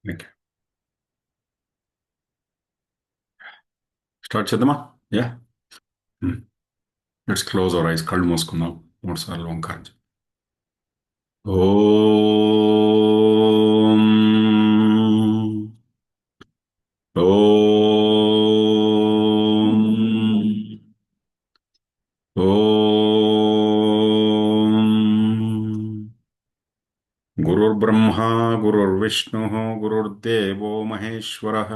Okay. Start చేద్దామా? Yeah. Let's close our eyes. కళ్ళు మూసుకుందాం. 3 సార్లు ఓంకారం ఓం. ఓం. ఓం. గురుర్బ్రహ్మా గురుర్విష్ణుః గురుర్దేవో మహేశ్వరः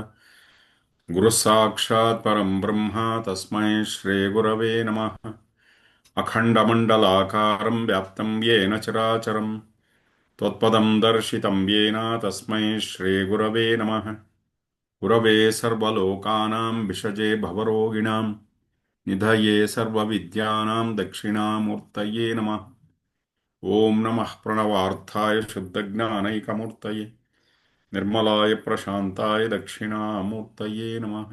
గురుः సాక్షాత్ పరం బ్రహ్మ తస్మై శ్రీ గురవే నమః. అఖండమండలాకారం వ్యాప్తం యేన చరాచరం త్వత్పదం దర్శితం యేన తస్మై శ్రీగురవే నమః. గురవే సర్వలోకానాం విషజే భవరోగిణాం నిధయే సర్వవిద్యానాం దక్షిణామూర్తయే నమః. ఓం నమః ప్రణవార్థాయ శుద్ధజ్ఞానైకమూర్తయే నిర్మలాయ ప్రశాంతాయ దక్షిణామూర్తయే నమః.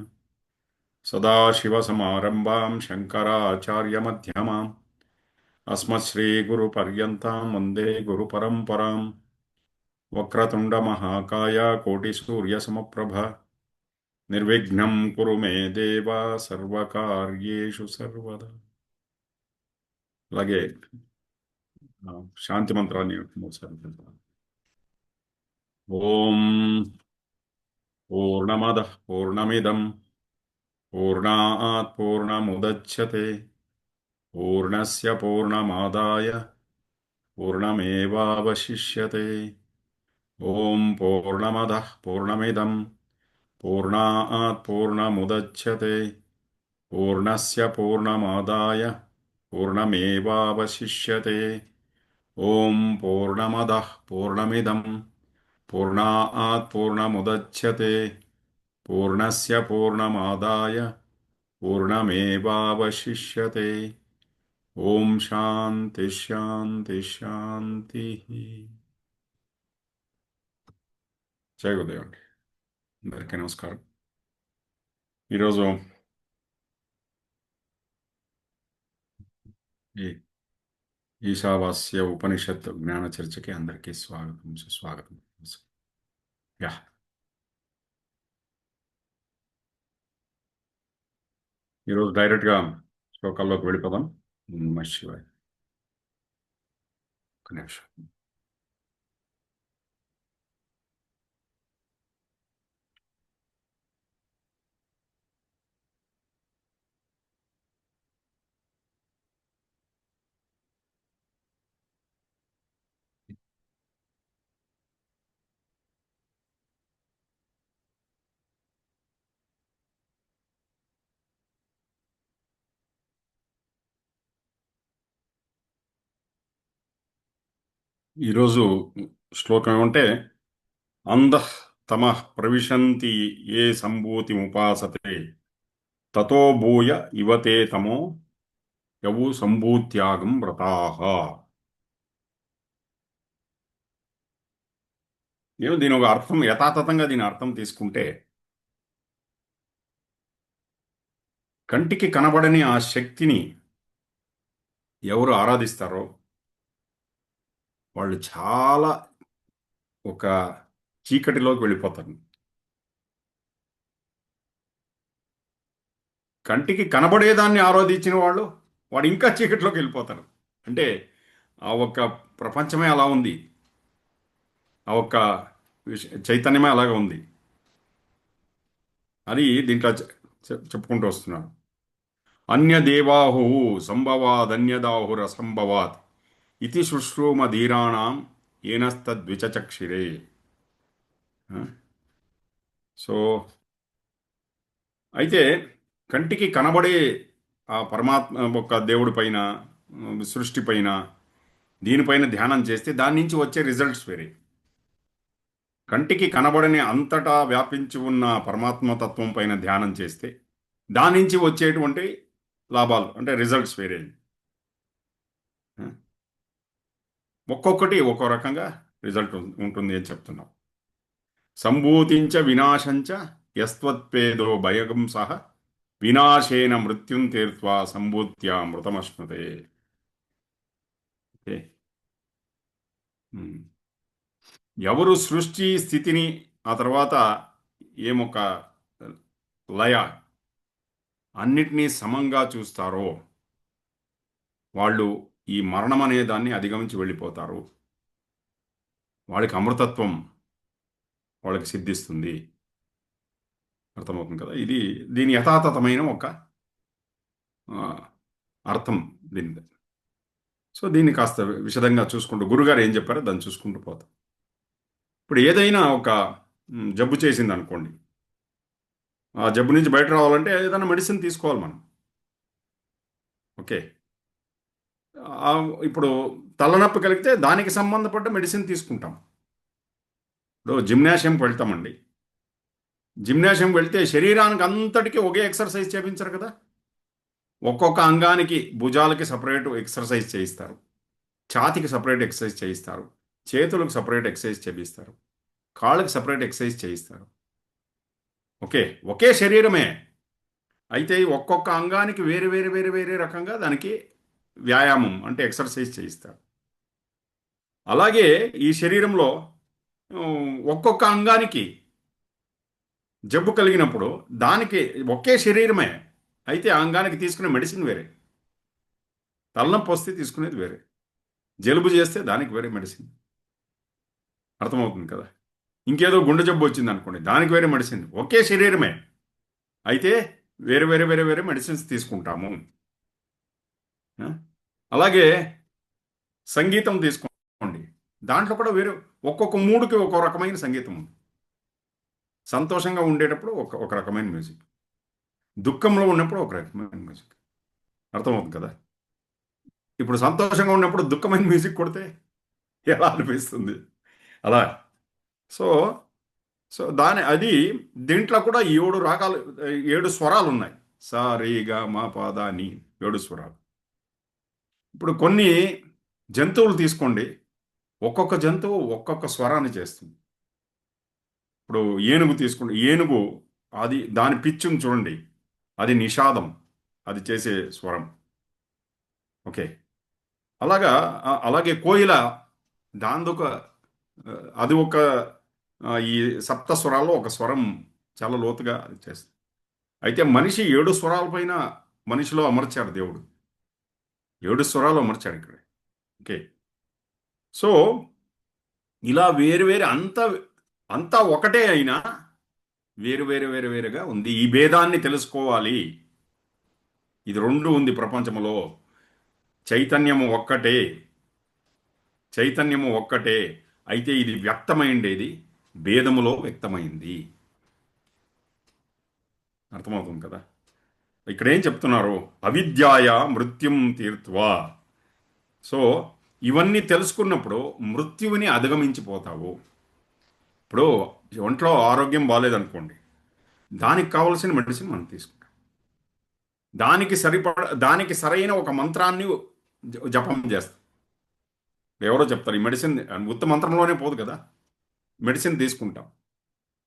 సదాశివసమారంభాం శంకరాచార్యమధ్యమాం అస్మశ్రీగురుపర్యంతం వందే గురుపరంపరాం. వక్రతుండమహాకాయ కోటిసూర్యసమప్రభ నిర్విఘ్నం కురు మే దేవ సర్వకార్యేషు సర్వదా. అలాగే శాంతి మంత్రాన్ని ఒకసారి చెప్తాను. ఓం పూర్ణమదః పూర్ణమిదం పూర్ణాత్ పూర్ణముదచ్యతే పూర్ణస్య పూర్ణమాదాయ పూర్ణమేవావశిష్యతే. ఓం పూర్ణమదః పూర్ణమిదం పూర్ణాత్ పూర్ణముదచ్యతే పూర్ణస్య పూర్ణమాదాయ పూర్ణమేవావశిష్యతే. ఓం పూర్ణమదః పూర్ణమిదం పూర్ణాత్ పూర్ణముదచ్యతే పూర్ణస్య పూర్ణమాదాయ పూర్ణమేవావశిష్యతే. ఓం శాంతి శాంతి శాంతి. జై గురుదేవ్ అండి. అందరికీ నమస్కారం. ఈరోజు ఈ ఈశావాస్య ఉపనిషత్ జ్ఞాన చర్చకి అందరికీ స్వాగతం సుస్వాగతం. యా. ఈరోజు డైరెక్ట్గా శ్లోకాల్లోకి వెళ్ళిపోదాం. నమః శివాయ. ఒక నిమిషం. ఈరోజు శ్లోకం ఏమంటే, అంధః తమః ప్రవిశంతి ఏ సంభూతిముపాసతే తతో భూయ ఇవతే తమో యవు సంభూత్యాగం వ్రతాః. ఏమో దీని ఒక అర్థం, యథాతథంగా దీని అర్థం తీసుకుంటే, కంటికి కనబడని ఆ శక్తిని ఎవరు ఆరాధిస్తారో వాళ్ళు చాలా ఒక చీకటిలోకి వెళ్ళిపోతారు. కంటికి కనబడేదాన్ని ఆరాధించిన వాడు ఇంకా చీకటిలోకి వెళ్ళిపోతారు. అంటే ఆ ఒక్క ప్రపంచమే అలా ఉంది, ఆ ఒక్క చైతన్యమే అలాగే ఉంది అని దీంట్లో చెప్పుకుంటూ వస్తున్నాడు. అన్యదేవాహు సంభవాదన్యదాహురసంభవాత్ ఇది శుశ్రూమధీరాణం ఏనస్తద్విచచక్షిరే. సో అయితే కంటికి కనబడే ఆ పరమాత్మ ఒక దేవుడి పైన, సృష్టి పైన, దీనిపైన ధ్యానం చేస్తే దాని నుంచి వచ్చే రిజల్ట్స్ వేరే. కంటికి కనబడని అంతటా వ్యాపించి ఉన్న పరమాత్మ తత్వం పైన ధ్యానం చేస్తే దాని నుంచి వచ్చేటువంటి లాభాలు అంటే రిజల్ట్స్ వేరే. ఒక్కొక్కటి ఒక్కో రకంగా రిజల్ట్ ఉంటుంది అని చెప్తున్నాం. సంభూతించ వినాశంచ యస్త్వత్పేదో భయగం సహ వినాశేన మృత్యుం తీర్త్వా సంభూత్యా మృతమశ్నుతే. ఓకే. ఎవరు సృష్టి స్థితిని ఆ తర్వాత ఏమొక లయ అన్నిటినీ సమంగా చూస్తారో వాళ్ళు ఈ మరణం అనే దాన్ని అధిగమించి వెళ్ళిపోతారు. వాళ్ళకి అమృతత్వం వాళ్ళకి సిద్ధిస్తుంది. అర్థమవుతుంది కదా! ఇది దీని యథాతథమైన ఒక ఆహ్, అర్థం దీనిది. సో, దీన్ని కాస్త విశదంగా చూసుకుంటూ గురుగారు ఏం చెప్పారో దాన్ని చూసుకుంటూ పోతాం. ఇప్పుడు ఏదైనా ఒక జబ్బు చేసిందనుకోండి. ఆ జబ్బు నుంచి బయట రావాలంటే ఏదైనా మెడిసిన్ తీసుకోవాలి మనం. ఓకే. ఇప్పుడు తలనొప్పి కలిగితే దానికి సంబంధపడ్డ మెడిసిన్ తీసుకుంటాం. ఇప్పుడు జిమ్నాషియంకి వెళ్తామండి. జిమ్నాషియంకి వెళ్తే శరీరానికి అంతటికి ఒకే ఎక్సర్సైజ్ చేపించరు కదా! ఒక్కొక్క అంగానికి భుజాలకి సెపరేట్ ఎక్సర్సైజ్ చేయిస్తారు. ఛాతీకి సెపరేట్ ఎక్సర్సైజ్ చేయిస్తారు. చేతులకు సెపరేట్ ఎక్సర్సైజ్ చేపిస్తారు. కాళ్ళకి సెపరేట్ ఎక్సర్సైజ్ చేయిస్తారు. ఓకే. ఒకే శరీరమే. అయితే ఈ ఒక్కొక్క అంగానికి వేరే వేరే వేరే వేరే రకంగా దానికి వ్యాయామం అంటే ఎక్సర్సైజ్ చేయిస్తారు. అలాగే ఈ శరీరంలో ఒక్కొక్క అంగానికి జబ్బు కలిగినప్పుడు దానికి ఒకే శరీరమే. అయితే ఆ అంగానికి తీసుకునే మెడిసిన్ వేరే. తలనొప్పి వస్తే తీసుకునేది వేరే. జలుబు చేస్తే దానికి వేరే మెడిసిన్. అర్థమవుతుంది కదా! ఇంకేదో గుండె జబ్బు వచ్చిందనుకోండి. దానికి వేరే మెడిసిన్. ఒకే శరీరమే. అయితే వేరే వేరే వేరే వేరే మెడిసిన్స్ తీసుకుంటాము. ఆ! అలాగే సంగీతం తీసుకోండి. దాంట్లో కూడా వేరే ఒక్కొక్క మూడ్‌కి ఒక్కో రకమైన సంగీతం ఉంది. సంతోషంగా ఉండేటప్పుడు ఒక ఒక రకమైన మ్యూజిక్. దుఃఖంలో ఉన్నప్పుడు ఒక రకమైన మ్యూజిక్. అర్థమవుతుంది కదా! ఇప్పుడు సంతోషంగా ఉన్నప్పుడు దుఃఖమైన మ్యూజిక్ కొడితే ఎలా అనిపిస్తుంది? అలా. సో, అది దీంట్లో కూడా 7 రాగాలు 7 స్వరాలున్నాయి. స, రి, గ, మ, ప, ద, ని 7 స్వరాలు. ఇప్పుడు కొన్ని జంతువులు తీసుకోండి. ఒక్కొక్క జంతువు ఒక్కొక్క స్వరాన్ని చేస్తుంది. ఇప్పుడు ఏనుగు తీసుకోండి. ఏనుగు అది దాని పిచ్‌ని చూడండి. అది నిషాదం. అది చేసే స్వరం. ఓకే. అలాగా అలాగే కోయిల దానిదొక అది ఒక ఈ సప్త స్వరాల్లో ఒక స్వరం చాలా లోతుగా చేస్తుంది. అయితే మనిషి 7 స్వరాల పైన మనిషిలో అమర్చాడు దేవుడు. 7 స్వరాలు అమర్చాడు ఇక్కడ. ఓకే. సో, ఇలా వేరు వేరు అంతా ఒకటే అయినా వేరు వేరు వేరు వేరుగా ఉంది. ఈ భేదాన్ని తెలుసుకోవాలి. ఇది 2 ఉంది ప్రపంచములో. చైతన్యము ఒక్కటే. చైతన్యము ఒక్కటే. అయితే ఇది వ్యక్తమైండేది భేదములో వ్యక్తమైంది. అర్థమవుతుంది కదా! ఇక్కడేం చెప్తున్నారు? అవిద్యాయ మృత్యుం తీర్త్వా. సో, ఇవన్నీ తెలుసుకున్నప్పుడు మృత్యువుని అధిగమించిపోతావు. ఇప్పుడు ఒంట్లో ఆరోగ్యం బాలేదనుకోండి. దానికి కావాల్సిన మెడిసిన్ మనం తీసుకుంటాం. దానికి సరైన ఒక మంత్రాన్ని జపం చేస్తాం. ఎవరో చెప్తారు ఈ మెడిసిన్ ఉత్త మంత్రంలోనే పోదు కదా! మెడిసిన్ తీసుకుంటాం.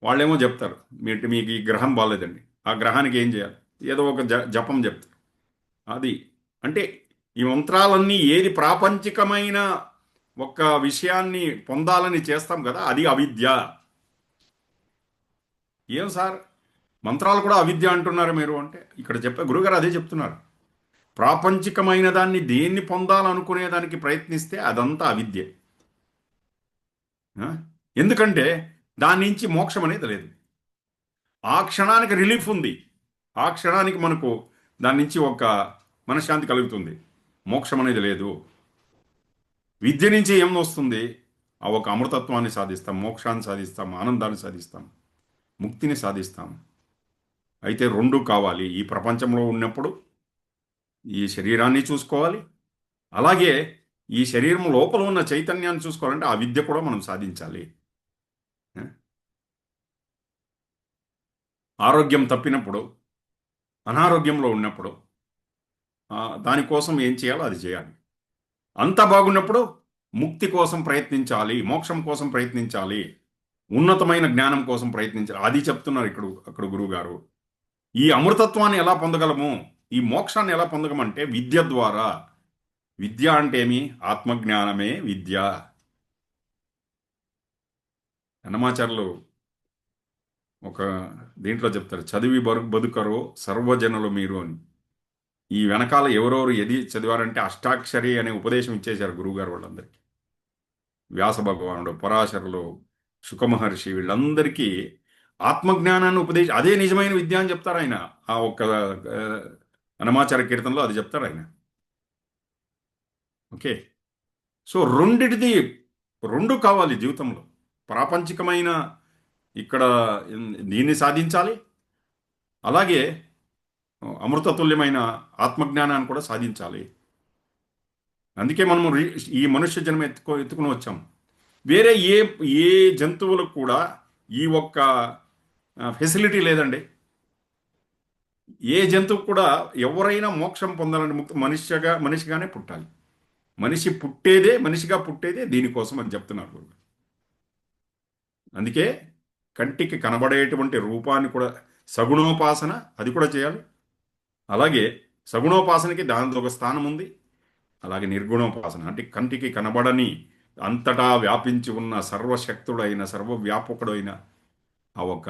వాళ్ళేమో చెప్తారు. మీకు ఈ గ్రహం బాలేదండి. ఆ గ్రహానికి ఏం చేయాలి? ఏదో ఒక జపం చెప్తారు. అది. అంటే ఈ మంత్రాలన్నీ ఏది ప్రాపంచికమైన ఒక విషయాన్ని పొందాలని చేస్తాం కదా! అది అవిద్య. ఏం సార్ మంత్రాలు కూడా అవిద్య అంటున్నారు మీరు అంటే, ఇక్కడ చెప్పే గురుగారు అదే చెప్తున్నారు. ప్రాపంచికమైన దాన్ని దేన్ని పొందాలనుకునే దానికి ప్రయత్నిస్తే అదంతా అవిద్య. ఆ? ఎందుకంటే దాని నుంచి మోక్షం అనేది లేదు. ఆ క్షణానికి రిలీఫ్ ఉంది. ఆ క్షణానికి మనకు దాని నుంచి ఒక మనశ్శాంతి కలుగుతుంది. మోక్షం అనేది లేదు. విద్య నుంచి ఏం వస్తుంది? ఆ ఒక అమృతత్వాన్ని సాధిస్తాం, మోక్షాన్ని సాధిస్తాం, ఆనందాన్ని సాధిస్తాం, ముక్తిని సాధిస్తాం. అయితే 2 కావాలి. ఈ ప్రపంచంలో ఉన్నప్పుడు ఈ శరీరాన్ని చూసుకోవాలి. అలాగే ఈ శరీరం లోపల ఉన్న చైతన్యాన్ని చూసుకోవాలంటే ఆ విద్య కూడా మనం సాధించాలి. ఆ? ఆరోగ్యం తప్పినప్పుడు, అనారోగ్యంలో ఉన్నప్పుడు దానికోసం ఏం చేయాలో అది చేయాలి. అంతా బాగున్నప్పుడు ముక్తి కోసం ప్రయత్నించాలి, మోక్షం కోసం ప్రయత్నించాలి, ఉన్నతమైన జ్ఞానం కోసం ప్రయత్నించాలి. అది చెప్తున్నారు అక్కడ గురువుగారు. ఈ అమృతత్వాన్ని ఎలా పొందగలము? ఈ మోక్షాన్ని ఎలా పొందగమంటే విద్య ద్వారా. విద్య అంటే ఏమి? ఆత్మజ్ఞానమే విద్య. అన్నమాచార్యులు ఒక దీంట్లో చెప్తారు, చదివి బతుకరో సర్వజనులు మీరు అని. ఈ వెనకాల ఎవరెవరు ఎది చదివారంటే అష్టాక్షరి అనే ఉపదేశం ఇచ్చేశారు గురువుగారు వాళ్ళందరికీ. వ్యాస భగవానుడు, పరాశరులు, శుకమహర్షి, వీళ్ళందరికీ ఆత్మజ్ఞానాన్ని అదే నిజమైన విద్య అని చెప్తారు ఆయన. ఆ ఒక్క ఆ, అనమాచార కీర్తనలో అది చెప్తారు ఆయన. ఓకే. సో రెండిటిది, రెండు కావాలి జీవితంలో. ప్రాపంచికమైన ఇక్కడ దీన్ని సాధించాలి, అలాగే అమృతతుల్యమైన ఆత్మజ్ఞానాన్ని కూడా సాధించాలి. అందుకే మనము ఈ మనుష్య జన్మ ఎత్తుకుని వచ్చాం. వేరే ఏ జంతువులకు కూడా ఈ ఒక్క ఫెసిలిటీ లేదండి. ఏ జంతువు కూడా ఎవరైనా మోక్షం పొందాలని మనిషిగానే పుట్టాలి. మనిషిగా పుట్టేదే దీనికోసం అని చెప్తున్నారు గురువు. అందుకే కంటికి కనబడేటువంటి రూపాన్ని కూడా సగుణోపాసన అది కూడా చేయాలి. అలాగే సగుణోపాసనకి దానితో ఒక స్థానం ఉంది. అలాగే నిర్గుణోపాసన అంటే కంటికి కనబడని, అంతటా వ్యాపించి ఉన్న సర్వశక్తుడైన సర్వవ్యాపకుడైన ఆ ఒక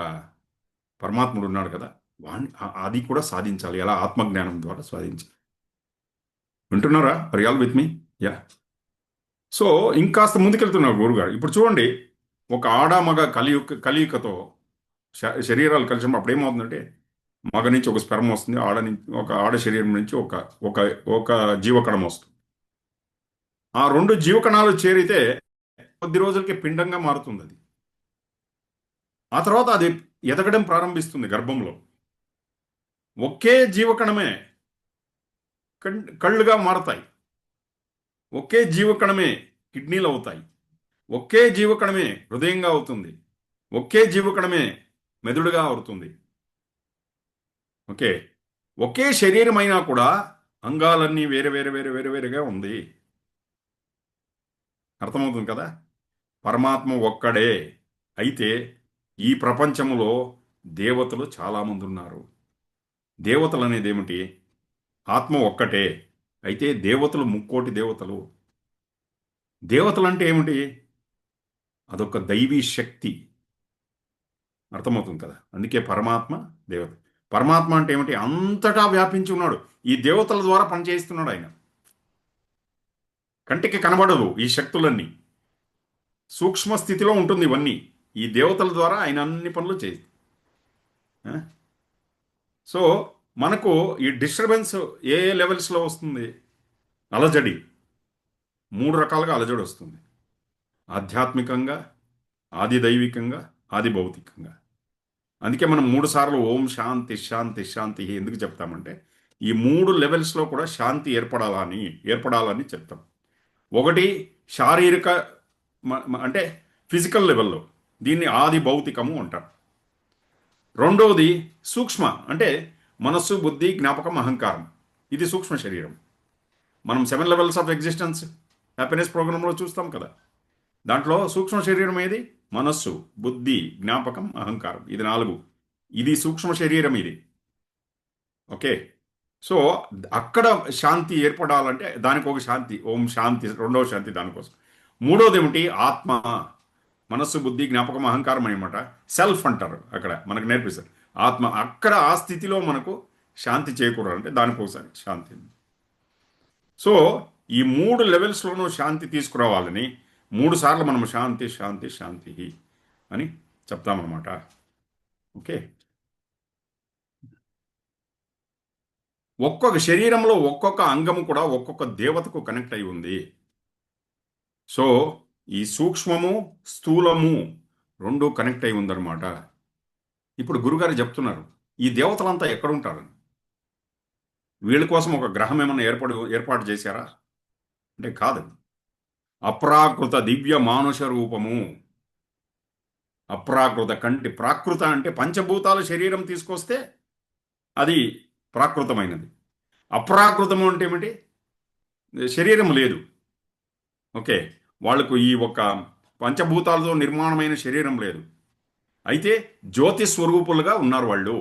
పరమాత్ముడు ఉన్నాడు కదా, అది కూడా సాధించాలి. ఎలా? ఆత్మజ్ఞానం ద్వారా సాధించాలి. వింటున్నారా? Are with me? Yeah. So ఇంకాస్త ముందుకెళ్తున్నారు గురుగారు. ఇప్పుడు చూడండి, ఒక ఆడ మగ కలియుకతో శరీరాలు కలిసినప్పుడు అప్పుడు ఏమవుతుందంటే, మగ నుంచి ఒక స్పెర్మ్ వస్తుంది, ఒక ఆడ శరీరం నుంచి ఒక ఒక ఒక జీవకణం వస్తుంది. ఆ రెండు జీవకణాలు చేరితే కొద్ది రోజులకి పిండంగా మారుతుంది అది. ఆ తర్వాత అది ఎదగడం ప్రారంభిస్తుంది గర్భంలో. ఒకే జీవకణమే కళ్ళుగా మారతాయి. ఒకే జీవకణమే కిడ్నీలు అవుతాయి. ఒకే జీవకణమే హృదయంగా అవుతుంది. ఒకే జీవకణమే మెదడుగా అవుతుంది. ఓకే. ఒకే శరీరం అయినా కూడా అంగాలన్నీ వేరే వేరే వేరే వేరే వేరేగా ఉంది. అర్థమవుతుంది కదా? పరమాత్మ ఒక్కడే. అయితే ఈ ప్రపంచంలో దేవతలు చాలామంది ఉన్నారు. దేవతలు అనేది ఏమిటి? ఆత్మ ఒక్కటే. అయితే దేవతలు ముక్కోటి దేవతలు. దేవతలు అంటే ఏమిటి? అదొక దైవీ శక్తి. అర్థమవుతుంది కదా? అందుకే పరమాత్మ దేవత. పరమాత్మ అంటే ఏమిటి? అంతటా వ్యాపించి ఉన్నాడు. ఈ దేవతల ద్వారా పనిచేస్తున్నాడు ఆయన. కంటికి కనబడదు ఈ శక్తులన్నీ, సూక్ష్మ స్థితిలో ఉంటుంది ఇవన్నీ. ఈ దేవతల ద్వారా ఆయన అన్ని పనులు చేసి. సో మనకు ఈ డిస్టర్బెన్స్ ఏ లెవెల్స్లో వస్తుంది? అలజడి. మూడు రకాలుగా అలజడి వస్తుంది: ఆధ్యాత్మికంగా, ఆది దైవికంగా, ఆది భౌతికంగా. అందుకే మనం 3 సార్లు ఓం శాంతి శాంతి శాంతి ఎందుకు చెప్తామంటే, ఈ 3 లెవెల్స్లో కూడా శాంతి ఏర్పడాలని చెప్తాం. ఒకటి శారీరక, అంటే ఫిజికల్ లెవెల్లో, దీన్ని ఆది భౌతికము అంటారు. రెండవది సూక్ష్మ, అంటే మనస్సు, బుద్ధి, జ్ఞాపకం, అహంకారం. ఇది సూక్ష్మ శరీరం. మనం 7 లెవెల్స్ ఆఫ్ ఎగ్జిస్టెన్స్ హ్యాపీనెస్ ప్రోగ్రాంలో చూస్తాం కదా. దాంట్లో సూక్ష్మ శరీరం ఏది? మనస్సు, బుద్ధి, జ్ఞాపకం, అహంకారం. ఇది 4. ఇది సూక్ష్మ శరీరం ఇది. ఓకే. సో అక్కడ శాంతి ఏర్పడాలంటే దానికి ఒక శాంతి, ఓం శాంతి, రెండవ శాంతి దానికోసం. మూడోది ఏమిటి? ఆత్మ, మనస్సు, బుద్ధి, జ్ఞాపకం, అహంకారం అనమాట. సెల్ఫ్ అంటారు అక్కడ మనకు నేర్పిస్తారు. ఆత్మ, అక్కడ ఆ స్థితిలో మనకు శాంతి చేకూరాలంటే దానికోసం శాంతి. సో ఈ 3 లెవెల్స్లోనూ శాంతి తీసుకురావాలని 3 సార్లు మనం శాంతి శాంతి శాంతి అని చెప్తామన్నమాట. ఓకే. ఒక్కొక్క శరీరంలో ఒక్కొక్క అంగము కూడా ఒక్కొక్క దేవతకు కనెక్ట్ అయి ఉంది. సో ఈ సూక్ష్మము, స్థూలము రెండు కనెక్ట్ అయి ఉందన్నమాట. ఇప్పుడు గురుగారు చెప్తున్నారు, ఈ దేవతలంతా ఎక్కడుంటారని. వీళ్ళ కోసం ఒక గ్రహం ఏమన్నా ఏర్పాటు చేశారా అంటే కాదు. అప్రాకృత దివ్య మానుష రూపము. అప్రాకృత కంటి, ప్రాకృత అంటే పంచభూతాల శరీరం తీసుకొస్తే అది ప్రాకృతమైనది. అప్రాకృతము అంటే ఏమిటి? శరీరం లేదు. ఓకే. వాళ్లకు ఈ ఒక పంచభూతాలతో నిర్మాణమైన శరీరం లేదు. అయితే జ్యోతి స్వరూపులుగా ఉన్నారు వాళ్ళు,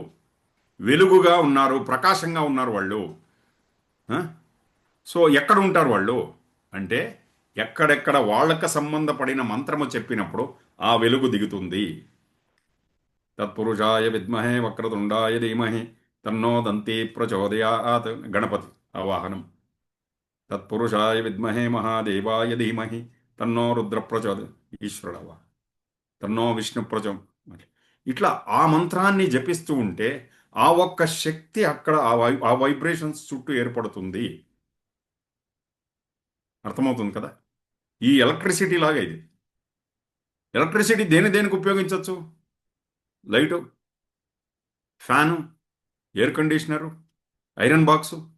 వెలుగుగా ఉన్నారు, ప్రకాశంగా ఉన్నారు వాళ్ళు. సో ఎక్కడ ఉంటారు వాళ్ళు అంటే, ఎక్కడెక్కడ వాళ్ళకు సంబంధపడిన మంత్రము చెప్పినప్పుడు ఆ వెలుగు దిగుతుంది. తత్పురుషాయ విద్మహే వక్రతుండాయ ధీమహి తన్నో దంతి ప్రచోదయాత్. గణపతి ఆవాహనం. తత్పురుషాయ విద్మహే మహాదేవాయ ధీమహి తన్నో రుద్ర ప్రచోద. ఈశ్వరుడవా. తన్నో విష్ణు ప్రచం. ఇట్లా ఆ మంత్రాన్ని జపిస్తూ ఉంటే ఆ ఒక్క శక్తి అక్కడ ఆ వైబ్రేషన్స్ చుట్టూ ఏర్పడుతుంది. అర్థమవుతుంది కదా. ఈ ఎలక్ట్రిసిటీ లాగా ఇది. ఎలక్ట్రిసిటీ దేనికి ఉపయోగించవచ్చు? Light, fan, air conditioner, iron box,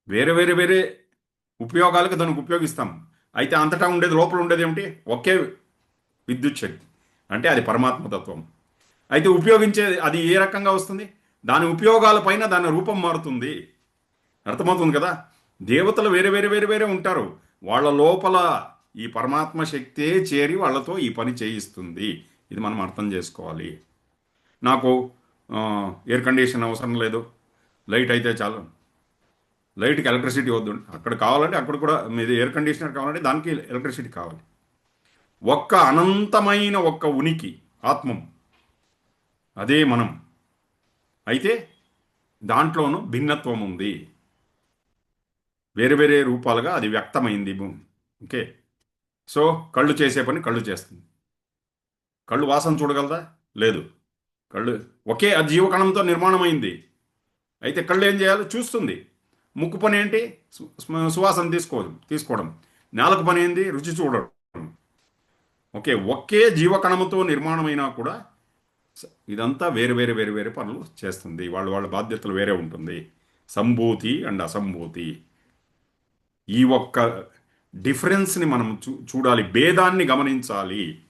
వేరే వేరే వేరే ఉపయోగాలకు దానికి ఉపయోగిస్తాం. అయితే అంతటా ఉండేది, లోపల ఉండేది ఏమిటి? ఒకే విద్యుత్ శక్తి. అంటే అది పరమాత్మ తత్వం. అయితే ఉపయోగించేది అది ఏ రకంగా వస్తుంది? దాని ఉపయోగాల పైన దాని రూపం మారుతుంది. అర్థమవుతుంది కదా. దేవతలు వేరే వేరే వేరే వేరే ఉంటారు. వాళ్ళ లోపల ఈ పరమాత్మ శక్తే చేరి వాళ్ళతో ఈ పని చేయిస్తుంది. ఇది మనం అర్థం చేసుకోవాలి. నాకు ఎయిర్ కండిషన్ అవసరం లేదు, లైట్ అయితే చాలు. లైట్కి ఎలక్ట్రిసిటీ వద్దు. అక్కడ కావాలంటే అక్కడ కూడా మీది ఎయిర్ కండిషనర్ కావాలంటే దానికి ఎలక్ట్రిసిటీ కావాలి. ఒక్క అనంతమైన ఒక్క ఉనికి ఆత్మం, అదే మనం. అయితే దాంట్లోనూ భిన్నత్వం ఉంది. వేరే వేరే రూపాలుగా అది వ్యక్తమైంది. ఓకే. సో కళ్ళు చేసే పని కళ్ళు చేస్తుంది. కళ్ళు వాసన చూడగలదా? లేదు. కళ్ళు ఒకే ఆ జీవకణంతో నిర్మాణమైంది. అయితే కళ్ళు ఏం చేయాలి? చూస్తుంది. ముక్కు పని ఏంటి? సువాసన తీసుకోవడం. నేలకు పని ఏంది? రుచి చూడడం. ఓకే. ఒకే జీవకణముతో నిర్మాణమైనా కూడా ఇదంతా వేరు వేరు వేరు వేరు పనులు చేస్తుంది. వాళ్ళ వాళ్ళ బాధ్యతలు వేరే ఉంటుంది. సంభూతి అండ్ అసంభూతి. ఈ ఒక్క డిఫరెన్స్ని మనం చూడాలి, భేదాన్ని గమనించాలి.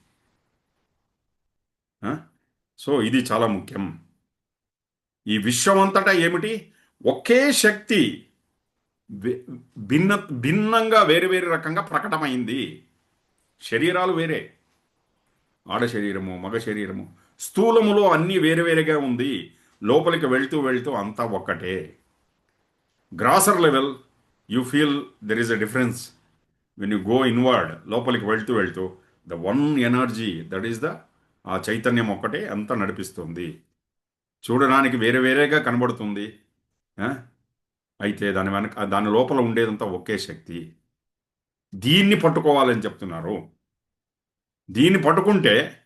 ఆ? సో ఇది చాలా ముఖ్యం. ఈ విశ్వమంతటా ఏమిటి? ఒకే శక్తి వి- భిన్న భిన్నంగా వేరు వేరు రకంగా ప్రకటమైంది. శరీరాలు వేరే, ఆడ శరీరము, మగ శరీరము, స్థూలములో అన్నీ వేరువేరుగా ఉంది. లోపలికి వెళ్తూ వెళ్తూ అంతా ఒక్కటే. Grosser level you feel there is a difference when you go inward. లోపలికి వెళ్తూ వెళ్తూ the one energy, that is the ఆ చైతన్యం ఒక్కటే అంతా నడిపిస్తుంది. చూడడానికి వేరే వేరేగా కనబడుతుంది. ఆ? అయితే దాని వెనక దాని లోపల ఉండేదంతా ఒకే శక్తి. దీన్ని పట్టుకోవాలని చెప్తున్నారు. దీన్ని పట్టుకుంటే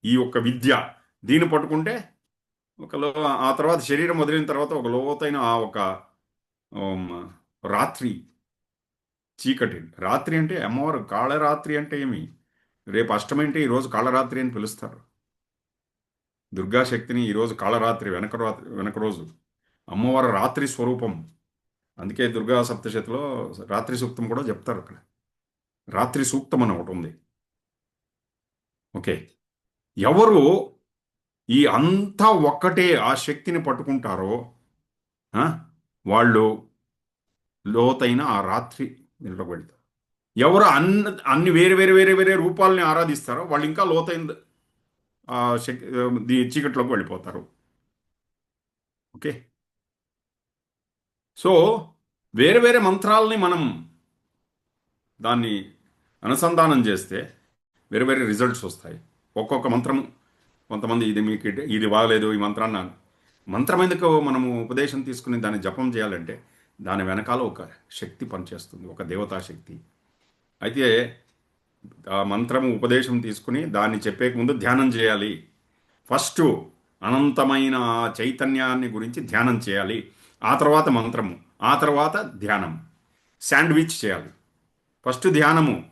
ఈ ఒక్క విద్య, దీన్ని పట్టుకుంటే ఆ తర్వాత శరీరం వదిలిన తర్వాత ఒక లోతైన ఆ ఒక ఉమ్, రాత్రి, చీకటి. రాత్రి అంటే అమ్మవారు కాళరాత్రి అంటే ఏమి? రేపు అష్టమి అంటే ఈరోజు కాళరాత్రి అని పిలుస్తారు. దుర్గాశక్తిని ఈరోజు కాళరాత్రి, వెనక రోజు. అమ్మవారు రాత్రి స్వరూపం. అందుకే దుర్గా సప్తశతిలో రాత్రి సూక్తం కూడా చెప్తారు అక్కడ. రాత్రి సూక్తం అని ఒకటి ఉంది. ఓకే. ఎవరు ఈ అంతా ఒక్కటే ఆ శక్తిని పట్టుకుంటారో ఆ, వాళ్ళు లోతైన ఆ రాత్రి నిలబెడతారు. ఎవరు అన్ని వేరే వేరే వేరే వేరే రూపాలని ఆరాధిస్తారో వాళ్ళు ఇంకా లోతైన ఆ చీకట్లోకి వెళ్ళిపోతారు. ఓకే. సో వేరే వేరే మంత్రాలని మనం దాన్ని అనుసంధానం చేస్తే వేరే వేరే రిజల్ట్స్ వస్తాయి. ఒక్కొక్క మంత్రం, కొంతమంది ఇది మీకు ఇది బాగలేదు ఈ మంత్రాన్ని మంత్రం ఎందుకు మనము ఉపదేశం తీసుకుని దాన్ని జపం చేయాలంటే దాని వెనకాల ఒక శక్తి పనిచేస్తుంది, ఒక దేవతా శక్తి. అయితే ఆ మంత్రము ఉపదేశం తీసుకుని దాన్ని చెప్పేక ముందు ధ్యానం చేయాలి. ఫస్ట్ అనంతమైన ఆ చైతన్యాన్ని గురించి ధ్యానం చేయాలి. ఆ తర్వాత మంత్రము, ఆ తర్వాత ధ్యానం. శాండ్విచ్ చేయాలి. ఫస్ట్ ధ్యానము,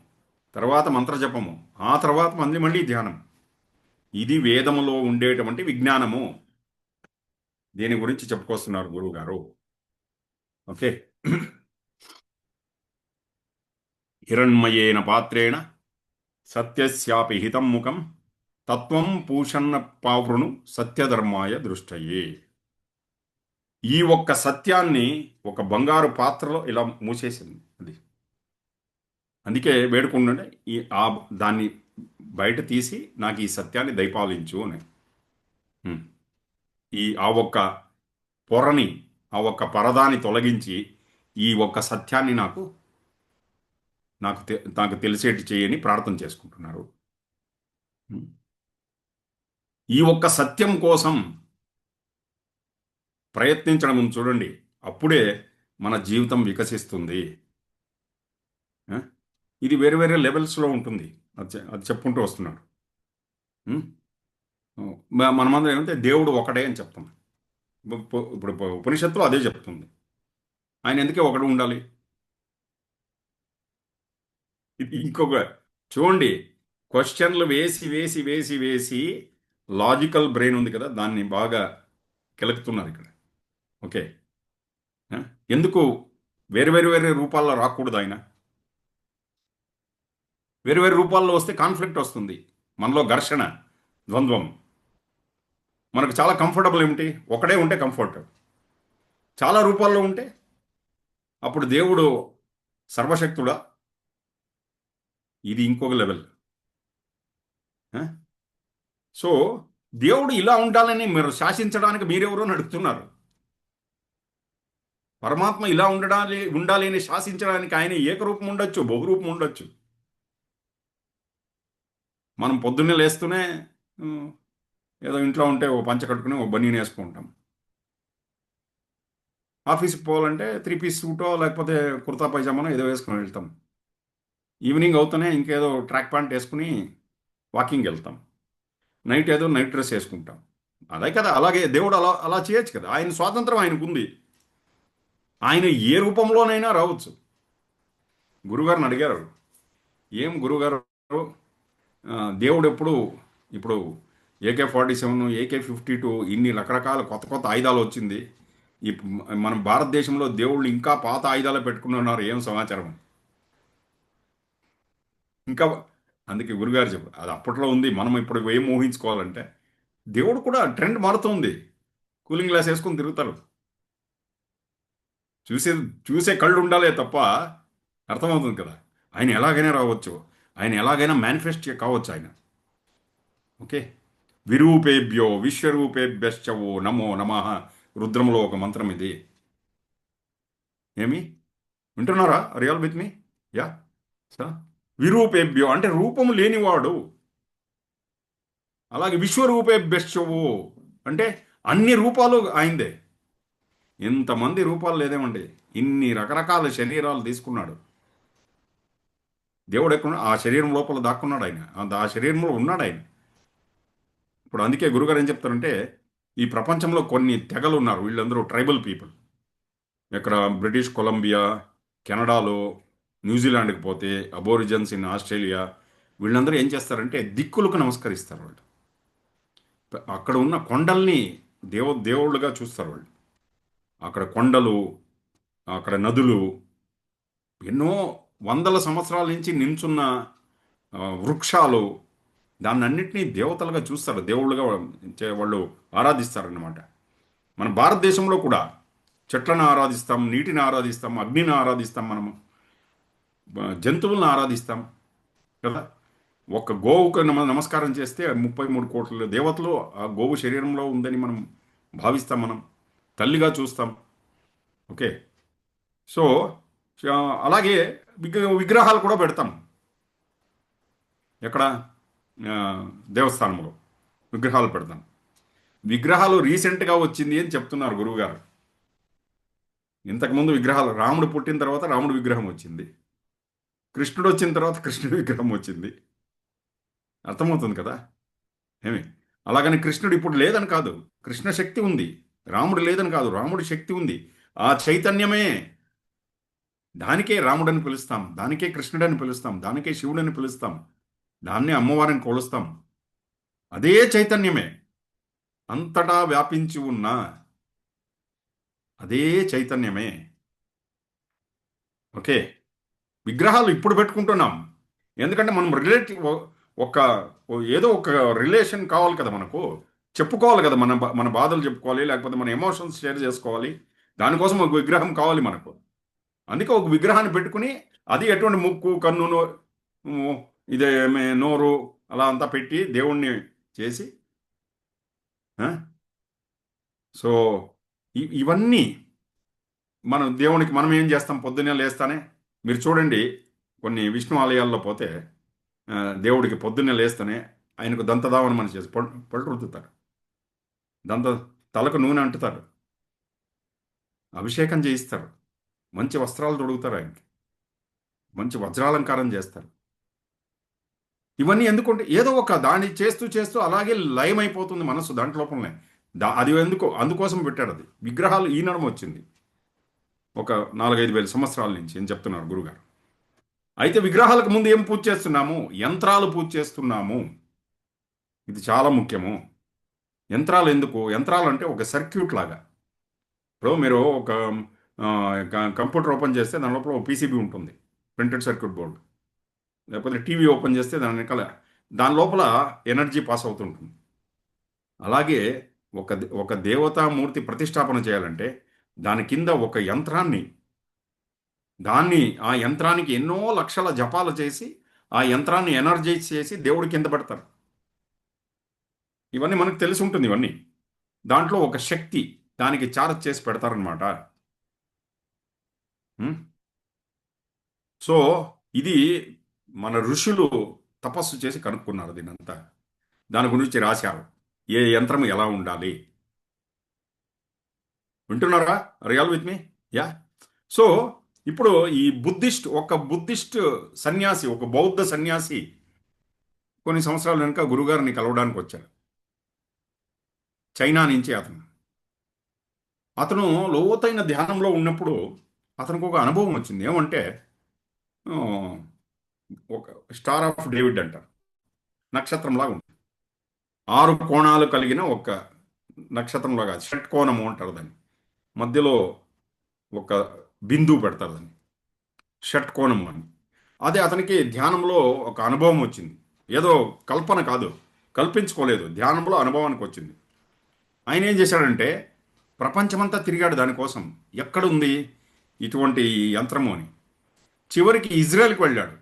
తర్వాత మంత్రజపము, ఆ తర్వాత మళ్ళీ మళ్ళీ ధ్యానం. ఇది వేదములో ఉండేటువంటి విజ్ఞానము. దీని గురించి చెప్పుకొస్తున్నారు గురువు గారు. ఓకే. హిరణ్మయేన పాత్రేణ సత్యస్యాపి హితం ముఖం తత్వం పూషన్న పావృను సత్యధర్మాయ దృష్టయే. ఈ ఒక్క సత్యాన్ని ఒక బంగారు పాత్రలో ఇలా మూసేసింది అది. అందుకే వేడుకుంటుంటే దాన్ని బయట తీసి నాకు ఈ సత్యాన్ని దయపాలించు అని. ఉమ్. ఆ ఒక్క పొరని, ఆ ఒక్క పరదాని తొలగించి ఈ ఒక్క సత్యాన్ని నాకు తెలిసేటి చేయని ప్రార్థన చేసుకుంటున్నారు. ఉమ్. ఈ ఒక్క సత్యం కోసం ప్రయత్నించడం ఉంది చూడండి, అప్పుడే మన జీవితం వికసిస్తుంది. ఆ? ఇది వేరే వేరే లెవెల్స్లో ఉంటుంది. అది చెప్పుకుంటూ వస్తున్నాడు. ఉం? మనమందరం ఏమంటే దేవుడు ఒకడే అని చెప్తాం. ఇప్పుడు ఉపనిషత్తులో అదే చెప్తుంది. ఆయన ఎందుకే ఒకడు ఉండాలి? ఇది ఇంకొక చూడండి, క్వశ్చన్లు వేసి వేసి వేసి వేసి లాజికల్ బ్రెయిన్ ఉంది కదా, దాన్ని బాగా కెలుకుతున్నారు ఇక్కడ. ఓకే. ఆ? ఎందుకు వేరు వేరు వేరే రూపాల్లో రాకూడదు ఆయన? వేరు వేరు రూపాల్లో వస్తే కాన్ఫ్లిక్ట్ వస్తుంది, మనలో ఘర్షణ, ద్వంద్వం. మనకు చాలా కంఫర్టబుల్ ఏమిటి? ఒకడే ఉంటే కంఫర్ట్. చాలా రూపాల్లో ఉంటే అప్పుడు దేవుడు సర్వశక్తుడా? ఇది ఇంకొక లెవెల్. ఆ? సో దేవుడు ఇలా ఉండాలని మీరు శాసించడానికి మీరెవరో నడుపుతున్నారు. పరమాత్మ ఇలా ఉండాలి అని శాసించడానికి ఆయన ఏకరూపం ఉండొచ్చు, బహురూపం ఉండొచ్చు. మనం పొద్దున్నే లేస్తూనే ఉమ్, ఏదో ఇంట్లో ఉంటే ఓ పంచ కట్టుకుని ఓ బనీని వేసుకుంటాం. ఆఫీస్కి పోవాలంటే 3 పీస్ సూటో లేకపోతే కుర్తా పైజామానో ఏదో వేసుకుని వెళ్తాం. ఈవినింగ్ అవుతూనే ఇంకేదో ట్రాక్ ప్యాంట్ వేసుకుని వాకింగ్ వెళ్తాం. నైట్ ఏదో నైట్ డ్రెస్ వేసుకుంటాం. అదే కదా, అలాగే దేవుడు అలా అలా చేయొచ్చు కదా. ఆయన స్వాతంత్రం ఆయనకు ఉంది. ఆయన ఏ రూపంలోనైనా రావచ్చు. గురుగారిని అడిగారు, ఏం గురుగారు, దేవుడు ఎప్పుడు ఇప్పుడు AK-47, AK-52 ఇన్ని రకరకాల కొత్త కొత్త ఆయుధాలు వచ్చింది. ఈ మన భారతదేశంలో దేవుళ్ళు ఇంకా పాత ఆయుధాలు పెట్టుకున్నారు, ఏం సమాచారం? ఇంకా అందుకే గురుగారు చెప్పారు, అది అప్పట్లో ఉంది, మనం ఇప్పుడు ఏం ఊహించుకోవాలంటే దేవుడు కూడా ట్రెండ్ మారుతుంది. కూలింగ్ గ్లాస్ వేసుకొని తిరుగుతారు. చూసే చూసే కళ్ళు ఉండాలే తప్ప అర్థమవుతుంది కదా, ఆయన ఎలాగైనా రావచ్చు, ఆయన ఎలాగైనా మేనిఫెస్ట్ కావచ్చు ఆయన. ఓకే. విరూపేభ్యో విశ్వరూపేభ్యశ్చవో నమో నమః. రుద్రంలో ఒక మంత్రం ఇది. ఏమి వింటున్నారా? Real with me? Yeah sir. విరూపేభ్యో అంటే రూపము లేనివాడు. అలాగే విశ్వరూపేభ్యశ్చవో అంటే అన్ని రూపాలు ఆయనదే. ఇంతమంది రూపాలు లేదేమండి, ఇన్ని రకరకాల శరీరాలు తీసుకున్నాడు. దేవుడు ఎక్కడ ఆ శరీరం లోపల దాక్కున్నాడు ఆయన, ఆ శరీరంలో ఉన్నాడు ఆయన. ఇప్పుడు అందుకే గురుగారు ఏం చెప్తారంటే, ఈ ప్రపంచంలో కొన్ని తెగలు ఉన్నారు, వీళ్ళందరూ ట్రైబల్ పీపుల్. ఇక్కడ బ్రిటిష్ కొలంబియా, కెనడాలో, న్యూజిలాండ్కి పోతే అబోరిజన్స్ ఇన్ ఆస్ట్రేలియా, వీళ్ళందరూ ఏం చేస్తారంటే దిక్కులకు నమస్కరిస్తారు వాళ్ళు. అక్కడ ఉన్న కొండల్ని దేవుళ్ళుగా చూస్తారు వాళ్ళు. అక్కడ కొండలు, అక్కడ నదులు, ఎన్నో వందల సంవత్సరాల నుంచి నించున్న వృక్షాలు, దాన్నన్నింటినీ దేవతలుగా చూస్తారు, దేవుళ్ళుగా వాళ్ళు ఆరాధిస్తారన్నమాట. మన భారతదేశంలో కూడా చెట్లను ఆరాధిస్తాం, నీటిని ఆరాధిస్తాం, అగ్నిని ఆరాధిస్తాం, మనము జంతువులను ఆరాధిస్తాం కదా. ఒక గోవుకు నమస్కారం చేస్తే 33 కోట్ల దేవతలు ఆ గోవు శరీరంలో ఉందని మనం భావిస్తాం, మనం తల్లిగా చూస్తాం. ఓకే. సో అలాగే విగ్రహాలు కూడా పెడతాం. ఎక్కడ? దేవస్థానంలో విగ్రహాలు పెడతాం. విగ్రహాలు రీసెంట్గా వచ్చింది అని చెప్తున్నారు గురువుగారు. ఇంతకుముందు విగ్రహాలు, రాముడు పుట్టిన తర్వాత రాముడు విగ్రహం వచ్చింది, కృష్ణుడు వచ్చిన తర్వాత కృష్ణుడి విగ్రహం వచ్చింది. అర్థమవుతుంది కదా ఏమి? అలాగని కృష్ణుడు ఇప్పుడు లేదని కాదు, కృష్ణ శక్తి ఉంది. రాముడు లేదని కాదు, రాముడి శక్తి ఉంది. ఆ చైతన్యమే, దానికే రాముడని పిలుస్తాం, దానికే కృష్ణుడని పిలుస్తాం, దానికే శివుడని పిలుస్తాం, దాన్నే అమ్మవారిని కొలుస్తాం. అదే చైతన్యమే అంతటా వ్యాపించి ఉన్న అదే చైతన్యమే. ఓకే. విగ్రహాలు ఇప్పుడు పెట్టుకుంటున్నాం ఎందుకంటే మనం ఒక ఏదో ఒక రిలేషన్ కావాలి కదా మనకు, చెప్పుకోవాలి కదా, మన బాధలు చెప్పుకోవాలి, లేకపోతే మన ఎమోషన్స్ షేర్ చేసుకోవాలి. దానికోసం ఒక విగ్రహం కావాలి మనకు. అందుకే ఒక విగ్రహాన్ని పెట్టుకుని అది ఎటువంటి ముక్కు, కన్ను, ఇదే నోరు అలా అంతా పెట్టి దేవుణ్ణి చేసి, సో ఇవన్నీ మనం దేవునికి మనం ఏం చేస్తాం? పొద్దున్నే లేస్తానే మీరు చూడండి, కొన్ని విష్ణు ఆలయాల్లో పోతే దేవుడికి పొద్దున్నే లేస్తానే ఆయనకు దంతధావనం అని చేసి పళ్ళు రుద్దుతారు. దంత తలకు నూనె అంటుతారు. అభిషేకం చేయిస్తారు. మంచి వస్త్రాలు తొడుగుతారు ఆయనకి. మంచి వజ్రాలంకారం చేస్తారు. ఇవన్నీ ఎందుకంటే ఏదో ఒక దాన్ని చేస్తూ చేస్తూ అలాగే లయమైపోతుంది మనసు దాంట్లోపలనే. అది ఎందుకో అందుకోసం పెట్టాడు అది. విగ్రహాలు ఈనడం వచ్చింది ఒక 4-5 వేల సంవత్సరాల నుంచి అని చెప్తున్నారు గురుగారు. అయితే విగ్రహాలకు ముందు ఏం పూజ చేస్తున్నాము? యంత్రాలు పూజ చేస్తున్నాము. ఇది చాలా ముఖ్యము. యంత్రాలు ఎందుకు? యంత్రాలు అంటే ఒక సర్క్యూట్ లాగా. ఇప్పుడు మీరు ఒక కంప్యూటర్ ఓపెన్ చేస్తే దాని లోపల ఒక పీసీబీ ఉంటుంది, ప్రింటెడ్ సర్క్యూట్ బోర్డు. లేకపోతే టీవీ ఓపెన్ చేస్తే దాని వెనకాల దాని లోపల ఎనర్జీ పాస్ అవుతుంటుంది. అలాగే ఒక దేవతామూర్తి ప్రతిష్టాపన చేయాలంటే దాని కింద ఒక యంత్రాన్ని, ఆ యంత్రానికి ఎన్నో లక్షల జపాలు చేసి ఆ యంత్రాన్ని ఎనర్జైజ్ చేసి దేవుడి కింద పెడతారు. ఇవన్నీ మనకు తెలిసి ఉంటుంది. ఇవన్నీ దాంట్లో ఒక శక్తి దానికి చార్జ్ చేసి పెడతారనమాట. సో ఇది మన ఋషులు తపస్సు చేసి కనుక్కున్నారు దీనంతా. దాని గురించి రాశారు. ఏ యంత్రం ఎలా ఉండాలి. వింటున్నారా? Real with me? Yeah. So ఇప్పుడు ఈ బుద్ధిస్ట్ సన్యాసి, ఒక బౌద్ధ సన్యాసి కొన్ని సంవత్సరాల వెనుక గురుగారిని కలవడానికి వచ్చాడు. చైనా నుంచి అతను లోతైన ధ్యానంలో ఉన్నప్పుడు అతనికి ఒక అనుభవం వచ్చింది. ఏమంటే ఆ, ఒక స్టార్ ఆఫ్ డేవిడ్ అంటారు, నక్షత్రంలాగా ఉంటుంది. 6 కోణాలు కలిగిన ఒక నక్షత్రంలాగా, షట్కోణము అంటారు దాన్ని. మధ్యలో ఒక బిందువు పెడతారు దాన్ని, షట్కోణం అని. అదే అతనికి ధ్యానంలో ఒక అనుభవం వచ్చింది. ఏదో కల్పన కాదు, కల్పించుకోలేదు, ధ్యానంలో అనుభవానికి వచ్చింది. ఆయన ఏం చేశాడంటే ప్రపంచమంతా తిరిగాడు దానికోసం, ఎక్కడుంది ఇటువంటి యంత్రము అని. చివరికి ఇజ్రాయెల్కి వెళ్ళాడు.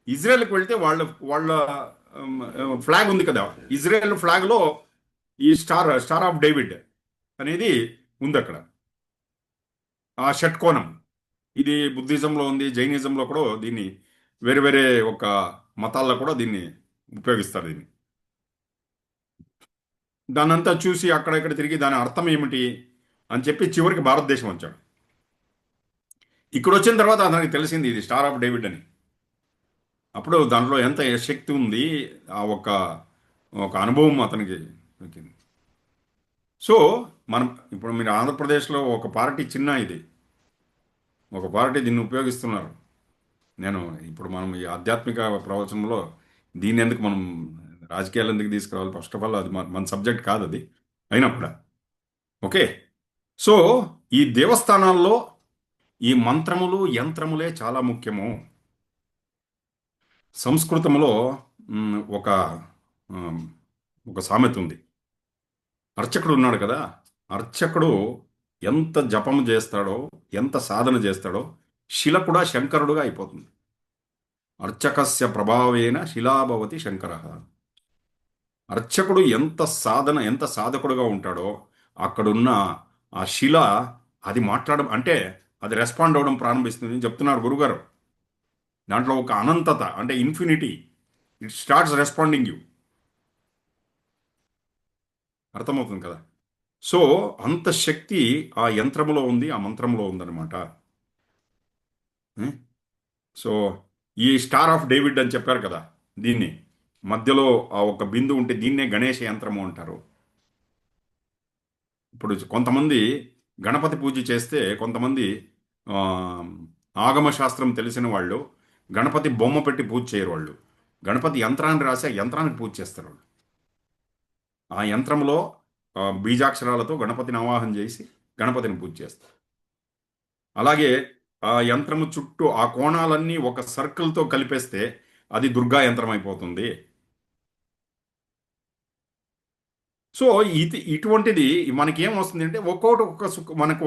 ఇజ్రాయెల్కి వెళ్తే వాళ్ళ వాళ్ళ ఫ్లాగ్ ఉంది కదా, ఇజ్రాయెల్ ఫ్లాగ్లో ఈ స్టార్ ఆఫ్ డేవిడ్ అనేది ఉంది అక్కడ, ఆ షట్కోణం. ఇది బుద్ధిజంలో ఉంది, జైనిజంలో కూడా దీన్ని, వేరే వేరే ఒక మతాల్లో కూడా దీన్ని ఉపయోగిస్తారు దీన్ని. దాన్నంతా చూసి అక్కడెక్కడ తిరిగి దాని అర్థం ఏమిటి అని చెప్పి చివరికి భారతదేశం వచ్చాడు. ఇక్కడ వచ్చిన తర్వాత అతనికి తెలిసింది ఇది స్టార్ ఆఫ్ డేవిడ్ అని. అప్పుడు దాంట్లో ఎంత శక్తి ఉంది, ఆ ఒక అనుభవం అతనికి దొరికింది. సో మనం ఇప్పుడు మీరు ఆంధ్రప్రదేశ్లో ఒక పార్టీ చిన్న ఇది, ఒక పార్టీ దీన్ని ఉపయోగిస్తున్నారు. నేను ఇప్పుడు మనం ఈ ఆధ్యాత్మిక ప్రవచనంలో దీన్ని ఎందుకు మనం రాజకీయాలు ఎందుకు తీసుకురావాలి? ఫస్ట్ ఆఫ్ ఆల్ అది మన సబ్జెక్ట్ కాదు అది, అయినా కూడా ఓకే. సో ఈ దేవస్థానాల్లో ఈ మంత్రములు యంత్రములే చాలా ముఖ్యము. సంస్కృతంలో ఒక ఒక సామెత ఉంది. అర్చకుడు ఉన్నాడు కదా, అర్చకుడు ఎంత జపం చేస్తాడో, ఎంత సాధన చేస్తాడో, శిల కూడా శంకరుడుగా అయిపోతుంది. అర్చకస్య ప్రభావేన శిలాభవతి శంకర. అర్చకుడు ఎంత సాధకుడుగా ఉంటాడో అక్కడున్న ఆ శిల అది మాట్లాడడం అంటే అది రెస్పాండ్ అవ్వడం ప్రారంభిస్తుంది అని చెప్తున్నారు గురుగారు. దాంట్లో ఒక అనంతత అంటే infinity, it starts responding you. అర్థమవుతుంది కదా? సో అంత శక్తి ఆ యంత్రములో ఉంది, ఆ మంత్రంలో ఉందన్నమాట. సో ఈ స్టార్ ఆఫ్ డేవిడ్ అని చెప్పారు కదా, దీన్ని మధ్యలో ఆ ఒక బిందు ఉంటే దీన్నే గణేష యంత్రము అంటారు. ఇప్పుడు కొంతమంది గణపతి పూజ చేస్తే, కొంతమంది ఆ, ఆగమ శాస్త్రం తెలిసిన వాళ్ళు గణపతి బొమ్మ పెట్టి పూజ చేయరు. వాళ్ళు గణపతి యంత్రాన్ని రాసి ఆ యంత్రానికి పూజ చేస్తారు. వాళ్ళు ఆ యంత్రంలో బీజాక్షరాలతో గణపతిని ఆవాహన చేసి గణపతిని పూజ చేస్తారు. అలాగే ఆ యంత్రము చుట్టూ ఆ కోణాలన్నీ ఒక సర్కిల్తో కలిపేస్తే అది దుర్గా యంత్రం అయిపోతుంది. సో ఇటువంటిది మనకి ఏం వస్తుంది అంటే ఒక్కొక్కటి మనకు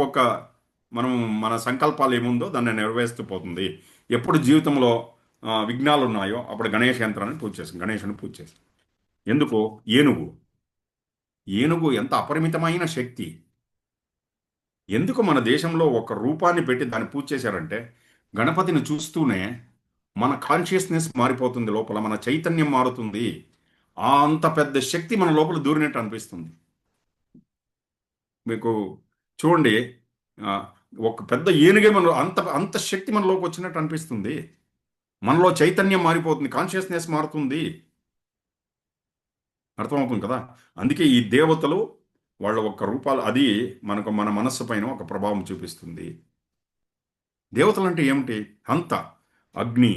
మనం మన సంకల్పాలు ఏముందో దాన్ని నెరవేరుస్తూ పోతుంది. ఎప్పుడు జీవితంలో విఘ్నాలు ఉన్నాయో అప్పుడు గణేష్ యంత్రాన్ని పూజ చేస్తాం, గణేషుని పూజ చేస్తాం. ఎందుకు? ఏనుగు ఎంత అపరిమితమైన శక్తి. ఎందుకు మన దేశంలో ఒక రూపాన్ని పెట్టి దాన్ని పూజ చేశారంటే గణపతిని చూస్తూనే మన కాన్షియస్నెస్ మారిపోతుంది, లోపల మన చైతన్యం మారుతుంది. అంత పెద్ద శక్తి మన లోపల దూరినట్టు అనిపిస్తుంది. మీకు చూడండి, ఆ, ఒక పెద్ద ఏనుగే మనలో అంత అంత శక్తి మనలోకి వచ్చినట్టు అనిపిస్తుంది. మనలో చైతన్యం మారిపోతుంది, కాన్షియస్నెస్ మారుతుంది. అర్థమవుతుంది కదా. అందుకే ఈ దేవతలు వాళ్ళ ఒక్క రూపాలు అది మనకు మన మనస్సు పైన ఒక ప్రభావం చూపిస్తుంది. దేవతలు అంటే ఏమిటి? అంత అగ్ని,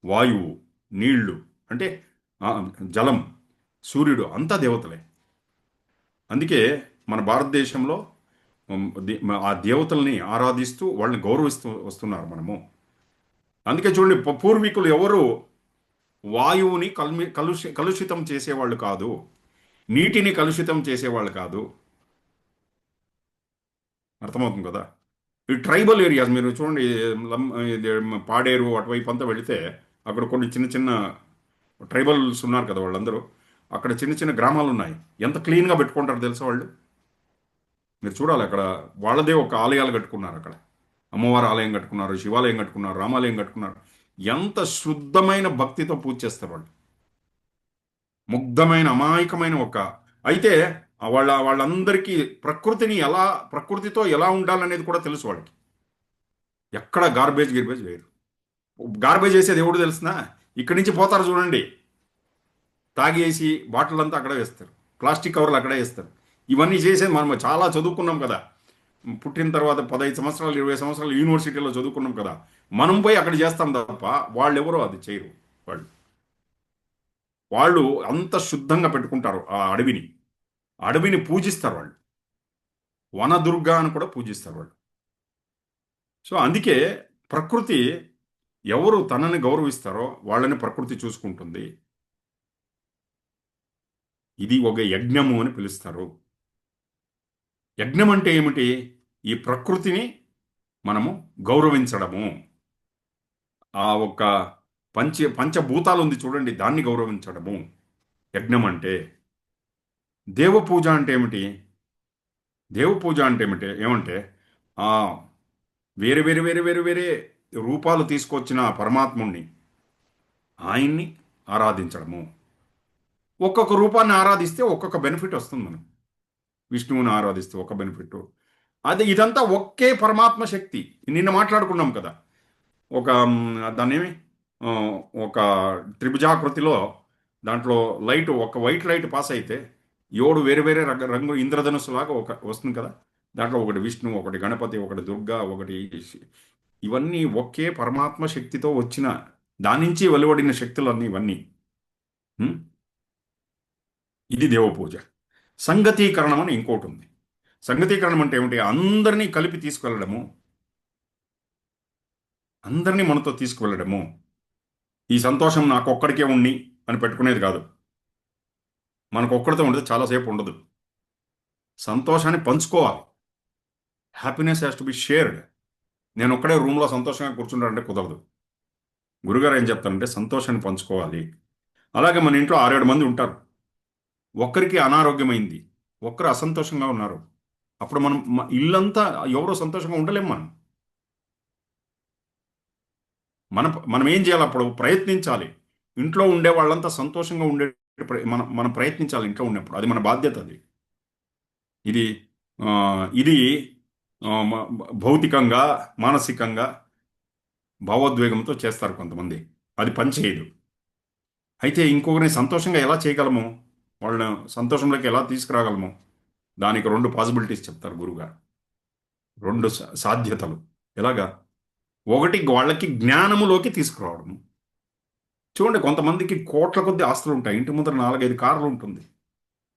వాయువు, నీళ్లు, అంటే ఆ, జలం, సూర్యుడు అంతా దేవతలే. అందుకే మన భారతదేశంలో ఆ దేవతల్ని ఆరాధిస్తూ వాళ్ళని గౌరవిస్తూ వస్తున్నారు మనము. అందుకే చూడండి, పూర్వీకులు ఎవరు వాయువుని కలుషితం చేసేవాళ్ళు కాదు, నీటిని కలుషితం చేసేవాళ్ళు కాదు. అర్థమవుతుంది కదా. ఈ ట్రైబల్ ఏరియాస్ మీరు చూడండి, ఇది పాడేరు అటువైపు అంతా వెళితే అక్కడ కొన్ని చిన్న చిన్న ట్రైబల్స్ ఉన్నారు కదా వాళ్ళందరూ. అక్కడ చిన్న చిన్న గ్రామాలు ఉన్నాయి. ఎంత క్లీన్గా పెట్టుకుంటారు తెలుసా వాళ్ళు. మీరు చూడాలి అక్కడ. వాళ్ళదే ఒక ఆలయాలు కట్టుకున్నారు అక్కడ. అమ్మవారి ఆలయం కట్టుకున్నారు, శివాలయం కట్టుకున్నారు, రామాలయం కట్టుకున్నారు. ఎంత శుద్ధమైన భక్తితో పూజ చేస్తారు వాళ్ళు. ముగ్ధమైన అమాయకమైన ఒక అయితే వాళ్ళందరికీ ప్రకృతితో ఎలా ఉండాలనేది కూడా తెలుసు వాళ్ళకి. ఎక్కడ గార్బేజ్ గిర్బేజ్ వేరు. గార్బేజ్ వేసేది ఎవడు తెలిసిన, ఇక్కడి నుంచి పోతారు చూడండి, తాగేసి బాటిల్ అంతా అక్కడే వేస్తారు, ప్లాస్టిక్ కవర్లు అక్కడే వేస్తారు. ఇవన్నీ చేసేది మనం చాలా చదువుకున్నాం కదా. పుట్టిన తర్వాత 15 సంవత్సరాలు 20 సంవత్సరాలు యూనివర్సిటీలో చదువుకున్నాం కదా. మనం పోయి అక్కడ చేస్తాం తప్ప వాళ్ళు ఎవరో అది చేయరు. వాళ్ళు వాళ్ళు అంత శుద్ధంగా పెట్టుకుంటారు ఆ అడవిని. అడవిని పూజిస్తారు వాళ్ళు. వనదుర్గా అని కూడా పూజిస్తారు వాళ్ళు. సో అందుకే ప్రకృతి, ఎవరు తనని గౌరవిస్తారో వాళ్ళని ప్రకృతి చూసుకుంటుంది. ఇది ఒక యజ్ఞము అని పిలుస్తారు. యజ్ఞం అంటే ఏమిటి? ఈ ప్రకృతిని మనము గౌరవించడము. ఆ ఒక్క పంచభూతాలు ఉంది చూడండి, దాన్ని గౌరవించడము యజ్ఞం అంటే. దేవ పూజ అంటే ఏమిటి? దేవ పూజ అంటే ఏమంటే ఆ వేరే వేరే వేరే వేరే వేరే రూపాలు తీసుకొచ్చిన ఆ పరమాత్ముణ్ణి, ఆయన్ని ఆరాధించడము. ఒక్కొక్క రూపాన్ని ఆరాధిస్తే ఒక్కొక్క బెనిఫిట్ వస్తుంది మనం. విష్ణువుని ఆరాధిస్తే ఒక బెనిఫిట్. అది ఇదంతా ఒకే పరమాత్మ శక్తి. నిన్న మాట్లాడుకున్నాం కదా. ఒక దాన్నేమి ఆ, ఒక త్రిభుజాకృతిలో దాంట్లో లైట్, ఒక వైట్ లైట్ పాస్ అయితే 7 వేరే వేరే రంగు ఇంద్రధనుస్సు లాగా ఒక వస్తుంది కదా. దాంట్లో ఒకటి విష్ణు, ఒకటి గణపతి, ఒకటి దుర్గా, ఒకటి ఇవన్నీ ఒకే పరమాత్మ శక్తితో వచ్చిన దాని నుంచి వెలువడిన శక్తులన్నీ ఇవన్నీ. ఉం? ఇది దేవ పూజ. సంగతీకరణం అని ఇంకోటి ఉంది. సంగతీకరణం అంటే ఏమిటి? అందరినీ కలిపి తీసుకువెళ్ళడము, అందరినీ మనతో తీసుకువెళ్ళడము. ఈ సంతోషం నాకు ఒక్కడికే ఉండి అని పెట్టుకునేది కాదు. మనకు ఒక్కడితో ఉండదు, చాలాసేపు ఉండదు. సంతోషాన్ని పంచుకోవాలి. Happiness has to be shared. నేను ఒక్కడే రూమ్లో సంతోషంగా కూర్చుంటానంటే కుదరదు. గురుగారు ఏం చెప్తారంటే సంతోషాన్ని పంచుకోవాలి. అలాగే మన ఇంట్లో 6-7 మంది ఉంటారు. ఒక్కరికి అనారోగ్యమైంది, ఒక్కరు అసంతోషంగా ఉన్నారు. అప్పుడు మనం ఇల్లంతా ఎవరో సంతోషంగా ఉండలేం. మనం ఏం చేయాలి? అప్పుడు ప్రయత్నించాలి. ఇంట్లో ఉండే వాళ్ళంతా సంతోషంగా ఉండే మనం మనం ప్రయత్నించాలి. ఇంట్లో ఉన్నప్పుడు అది మన బాధ్యత. అది ఇది ఆ, ఇది భౌతికంగా, మానసికంగా, భావోద్వేగంతో చేస్తారు కొంతమంది. అది పని చేయదు. అయితే ఇంకొకరిని సంతోషంగా ఎలా చేయగలము, వాళ్ళని సంతోషంలోకి ఎలా తీసుకురాగలము, దానికి 2 పాసిబిలిటీస్ చెప్తారు గురుగారు. 2 సాధ్యతలు. ఎలాగా? ఒకటి, వాళ్ళకి జ్ఞానములోకి తీసుకురావడము. చూడండి, కొంతమందికి కోట్ల కొద్ది ఆస్తులు ఉంటాయి. ఇంటి ముందర 4-5 కార్లు ఉంటుంది,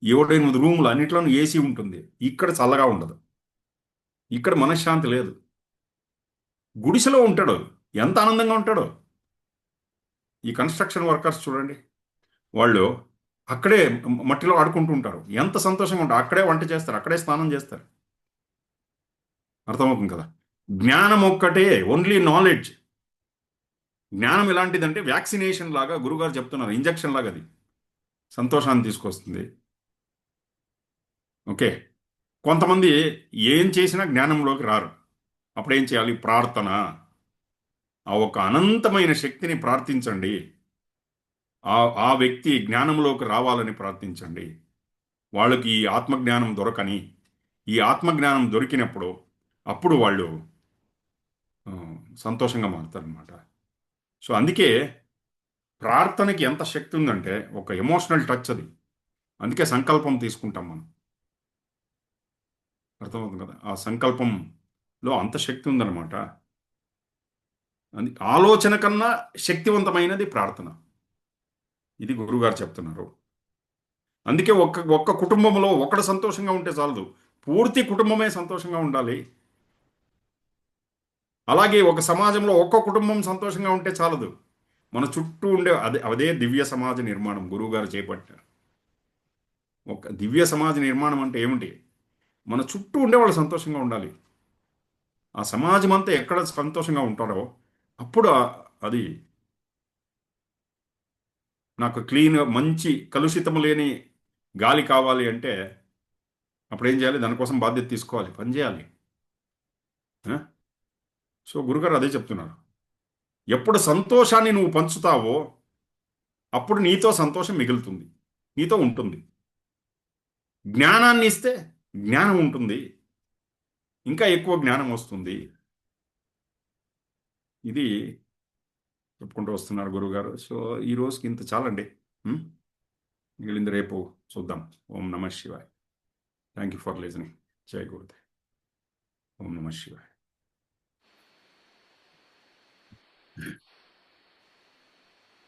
7-8 రూములు, అన్నిట్లోనూ ఏసీ ఉంటుంది. ఇక్కడ చల్లగా ఉండదు, ఇక్కడ మనశ్శాంతి లేదు. గుడిసెలో ఉంటాడు, ఎంత ఆనందంగా ఉంటాడో. ఈ కన్స్ట్రక్షన్ వర్కర్స్ చూడండి, వాళ్ళు అక్కడే మట్టిలో ఆడుకుంటూ ఉంటారు, ఎంత సంతోషంగా ఉంటారు. అక్కడే వంట చేస్తారు, అక్కడే స్నానం చేస్తారు. అర్థమవుతుంది కదా. జ్ఞానం ఒక్కటే, ఓన్లీ నాలెడ్జ్. జ్ఞానం ఎలాంటిదంటే వ్యాక్సినేషన్ లాగా, గురుగారు చెప్తున్నారు, ఇంజెక్షన్ లాగా. అది సంతోషాన్ని తీసుకొస్తుంది. ఓకే. కొంతమంది ఏం చేసినా జ్ఞానంలోకి రారు. అప్పుడేం చేయాలి? ప్రార్థన. ఆ ఒక అనంతమైన శక్తిని ప్రార్థించండి. ఆ ఆ వ్యక్తి జ్ఞానంలోకి రావాలని ప్రార్థించండి. వాళ్ళకి ఈ ఆత్మజ్ఞానం దొరకని, ఈ ఆత్మజ్ఞానం దొరికినప్పుడు అప్పుడు వాళ్ళు ఆ, సంతోషంగా మారుతారనమాట. సో అందుకే ప్రార్థనకి ఎంత శక్తి ఉందంటే ఒక ఎమోషనల్ టచ్ అది. అందుకే సంకల్పం తీసుకుంటాం మనం. అర్థమవుతుంది కదా, ఆ సంకల్పంలో అంత శక్తి ఉందన్నమాట. ఆలోచన కన్నా శక్తివంతమైనది ప్రార్థన. ఇది గురుగారు చెప్తున్నారు. అందుకే ఒక్క ఒక్క కుటుంబంలో ఒకడు సంతోషంగా ఉంటే చాలదు, పూర్తి కుటుంబమే సంతోషంగా ఉండాలి. అలాగే ఒక సమాజంలో ఒక్క కుటుంబం సంతోషంగా ఉంటే చాలదు, మన చుట్టూ ఉండే అదే అదే దివ్య సమాజ నిర్మాణం గురువుగారు చేపట్టారు. ఒక దివ్య సమాజ నిర్మాణం అంటే ఏమిటి? మన చుట్టూ ఉండే వాళ్ళు సంతోషంగా ఉండాలి. ఆ సమాజం అంతా ఎక్కడ సంతోషంగా ఉంటారో అప్పుడు అది నాకు క్లీన్ మంచి కలుషితం లేని గాలి కావాలి అంటే అప్పుడు ఏం చేయాలి? దానికోసం బాధ్యత తీసుకోవాలి, పని చేయాలి. ఆ? సో గురుగారు అదే చెప్తున్నారు. ఎప్పుడు సంతోషాన్ని నువ్వు పంచుతావో అప్పుడు నీతో సంతోషం మిగులుతుంది, నీతో ఉంటుంది. జ్ఞానాన్ని ఇస్తే జ్ఞానం ఉంటుంది, ఇంకా ఎక్కువ జ్ఞానం వస్తుంది. ఇది చెప్పుకుంటూ వస్తున్నారు గురుగారు. సో ఈ రోజుకి ఇంత చాలండి. ఉం? మిగిలింది రేపు చూద్దాం. ఓం నమ Shivay. Thank you for listening. జై గురుదేవ్. ఓం నమ శివాయ్.